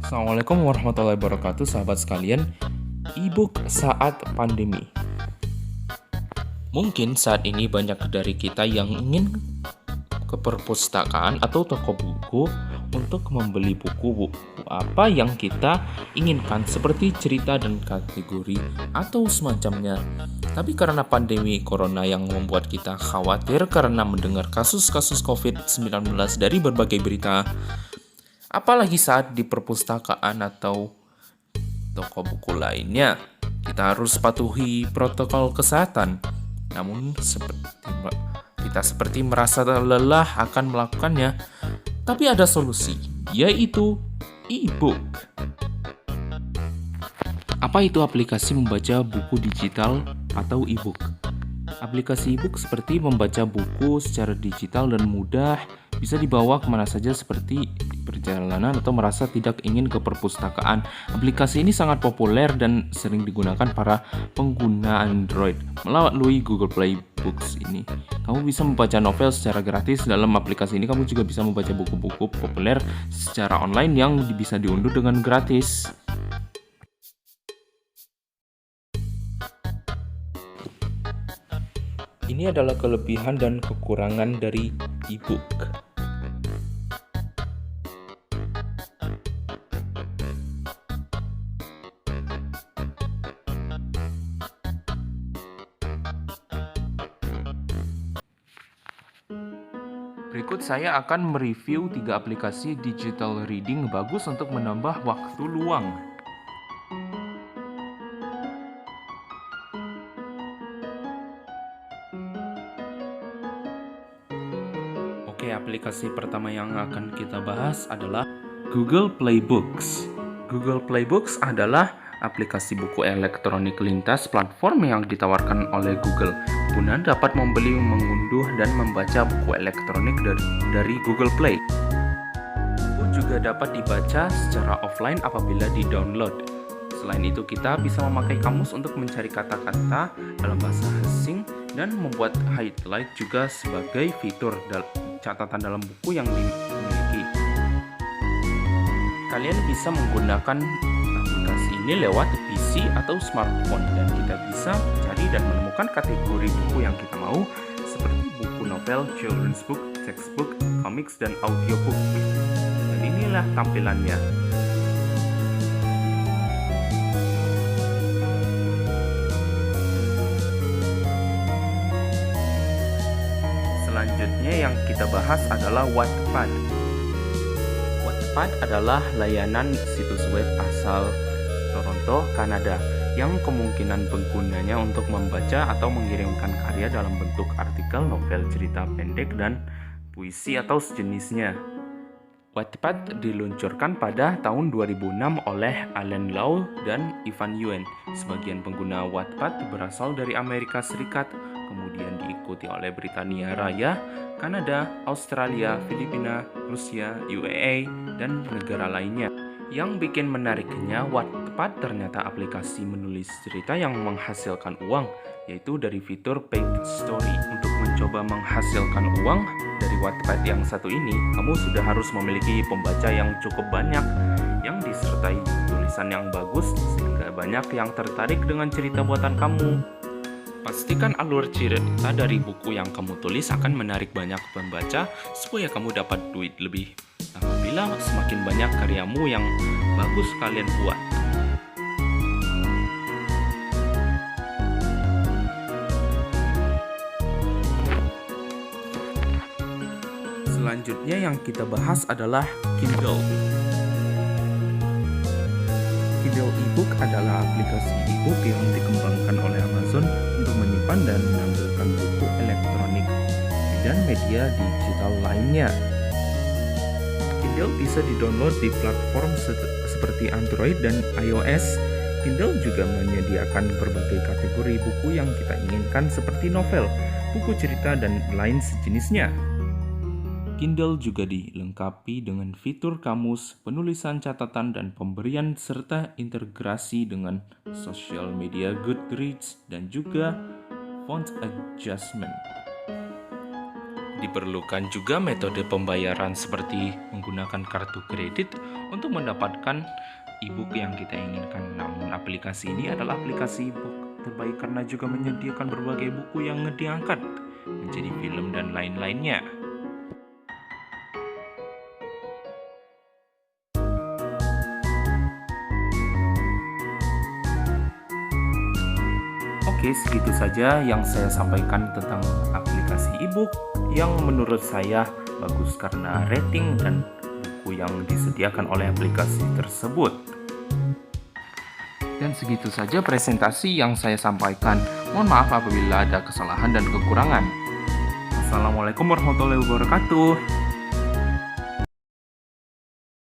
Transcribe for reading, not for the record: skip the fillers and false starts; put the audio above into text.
Assalamualaikum warahmatullahi wabarakatuh, sahabat sekalian. E-book saat pandemi. Mungkin saat ini banyak dari kita yang ingin ke perpustakaan atau toko buku untuk membeli buku apa yang kita inginkan, seperti cerita dan kategori atau semacamnya. Tapi karena pandemi corona yang membuat kita khawatir karena mendengar kasus-kasus COVID-19 dari berbagai berita, apalagi saat di perpustakaan atau toko buku lainnya, kita harus patuhi protokol kesehatan. Namun kita seperti merasa lelah akan melakukannya. Tapi ada solusi, yaitu e-book. Apa itu aplikasi membaca buku digital atau e-book? Aplikasi e-book seperti membaca buku secara digital dan mudah, bisa dibawa kemana saja seperti di perjalanan atau merasa tidak ingin ke perpustakaan. Aplikasi ini sangat populer dan sering digunakan para pengguna Android. Melalui Google Play Books ini, kamu bisa membaca novel secara gratis. Dalam aplikasi ini kamu juga bisa membaca buku-buku populer secara online yang bisa diunduh dengan gratis. Ini adalah kelebihan dan kekurangan dari e-book. Berikut saya akan mereview 3 aplikasi digital reading bagus untuk menambah waktu luang. Oke, aplikasi pertama yang akan kita bahas adalah Google Play Books. Google Play Books adalah aplikasi buku elektronik lintas platform yang ditawarkan oleh Google. Pengguna dapat membeli, mengunduh, dan membaca buku elektronik dari Google Play. Buku juga dapat dibaca secara offline apabila di-download. Selain itu, kita bisa memakai kamus untuk mencari kata-kata dalam bahasa asing dan membuat highlight juga sebagai fitur catatan dalam buku yang dimiliki. Kalian bisa menggunakan aplikasi ini lewat PC atau smartphone, dan kita bisa mencari dan menemukan kategori buku yang kita mau, seperti buku novel, children's book, textbook, comics, dan audiobook. Dan inilah tampilannya. Selanjutnya yang kita bahas adalah Wattpad. Wattpad adalah layanan situs web asal Toronto, Kanada, yang kemungkinan penggunanya untuk membaca atau mengirimkan karya dalam bentuk artikel, novel, cerita pendek, dan puisi atau sejenisnya. Wattpad diluncurkan pada tahun 2006 oleh Alan Lau dan Ivan Yuen. Sebagian pengguna Wattpad berasal dari Amerika Serikat, kemudian diikuti oleh Britania Raya, Kanada, Australia, Filipina, Rusia, UAE, dan negara lainnya. Yang bikin menariknya, Wattpad ternyata aplikasi menulis cerita yang menghasilkan uang, yaitu dari fitur paid story. Untuk mencoba menghasilkan uang dari Wattpad yang satu ini, kamu sudah harus memiliki pembaca yang cukup banyak, yang disertai tulisan yang bagus, sehingga banyak yang tertarik dengan cerita buatan kamu. Pastikan alur cerita dari buku yang kamu tulis akan menarik banyak pembaca supaya kamu dapat duit lebih apabila semakin banyak karyamu yang bagus kalian buat. Selanjutnya yang kita bahas adalah Kindle. Kindle e-book adalah aplikasi e-book yang dikembangkan oleh Amazon untuk menyimpan dan menampilkan buku elektronik dan media digital lainnya. Kindle bisa di-download di platform seperti Android dan iOS. Kindle juga menyediakan berbagai kategori buku yang kita inginkan, seperti novel, buku cerita, dan lain sejenisnya. Kindle juga dilengkapi dengan fitur kamus, penulisan catatan, dan pemberian serta integrasi dengan social media Goodreads dan juga font adjustment. Diperlukan juga metode pembayaran seperti menggunakan kartu kredit untuk mendapatkan e-book yang kita inginkan. Namun aplikasi ini adalah aplikasi e-book terbaik karena juga menyediakan berbagai buku yang diangkat menjadi film dan lain-lainnya. Oke, segitu saja yang saya sampaikan tentang aplikasi e-book yang menurut saya bagus karena rating dan buku yang disediakan oleh aplikasi tersebut. Dan segitu saja presentasi yang saya sampaikan. Mohon maaf apabila ada kesalahan dan kekurangan. Assalamualaikum warahmatullahi wabarakatuh.